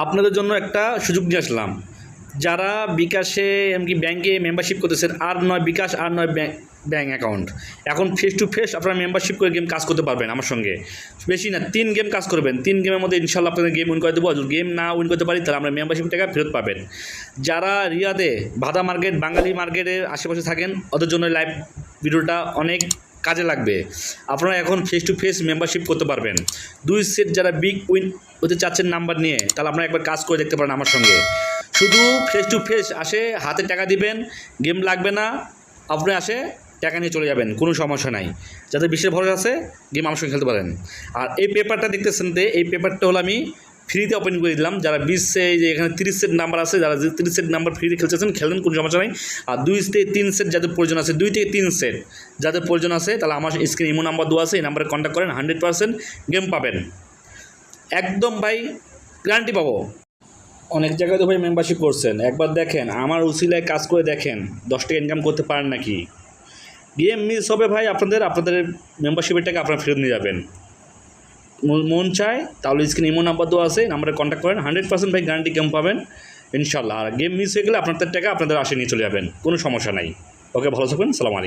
আপনাদের জন্য একটা সুযোগ নিয়ে আসলাম। যারা বিকাশে এমনকি ব্যাংকে মেম্বারশিপ করতেছেন, আর নয় বিকাশ আর নয় ব্যাংক অ্যাকাউন্ট, এখন ফেস টু ফেস আপনারা মেম্বারশিপ করে গেম কাজ করতে পারবেন আমার সঙ্গে। বেশি না, 3 গেম কাজ করবেন, 3 গেমের মধ্যে ইনশাল্লাহ আপনাদের গেম উইন করে দেবো। যদি গেম না উইন করতে পারি তাহলে আমরা মেম্বারশিপ টাকা ফেরত পাবেন। যারা রিয়াদে ভাদা মার্কেট, বাঙালি মার্কেটের আশেপাশে থাকেন, ওদের জন্য লাইভ ভিডিওটা অনেক কাজে লাগবে। আপনারা এখন ফেস টু ফেস মেম্বারশিপ করতে পারবেন। 2 সেট যারা বিগ উইন হতে চাচ্ছেন নাম্বার নিয়ে, তাহলে আপনারা একবার কাজ করে দেখতে পারেন আমার সঙ্গে। শুধু ফেস টু ফেস আসে, হাতে টাকা দিবেন, গেম লাগবে না, আপনি আসে টাকা নিয়ে চলে যাবেন, কোনো সমস্যা নাই। যাদের বিশেষ ভরসা আছে গেম আমার সঙ্গে খেলতে পারেন। আর এই পেপারটা দেখতেছেন, এই পেপারটা হলো আমি ফ্রিতে ওপেন করে দিলাম। যারা 20 যে এখানে 30 সেট নাম্বার আছে, যারা 30 সেট নাম্বার ফ্রিতে খেলতেছেন খেলেন, কোনো সমস্যা নাই। আর 2 থেকে 3 সেট যাদের প্রয়োজন আছে, 2 থেকে 3 সেট যাদের প্রয়োজন আছে, তাহলে আমার স্ক্রিনে ইমো নাম্বার দেওয়া আছে, এই নাম্বারে কন্ট্যাক্ট করেন, 100% গেম পাবেন একদম ভাই, গ্যারান্টি পাবো। অনেক জায়গায় তো ভাই মেম্বারশিপ করছেন, একবার দেখেন আমার উসিলায় কাজ করে দেখেন 10 টাকা ইনকাম করতে পারেন নাকি। গেম মিস হবে ভাই, আপনাদের মেম্বারশিপের টাকা আপনারা ফেরত নিয়ে যাবেন। মন চায় তাহলে স্ক্রিনে ইমো নাম্বার দেওয়া আছে, নাম্বারে কন্ট্যাক্ট করেন, 100% ভাই গ্যারান্টি গেম পাবেন ইনশাল্লাহ। আর গেম মিস হয়ে গেলে আপনাদের টাকা আপনাদের আসে নিয়ে চলে যাবেন, কোনো সমস্যা নাই। ওকে, ভালো থাকবেন, সালাম আলাইকুম।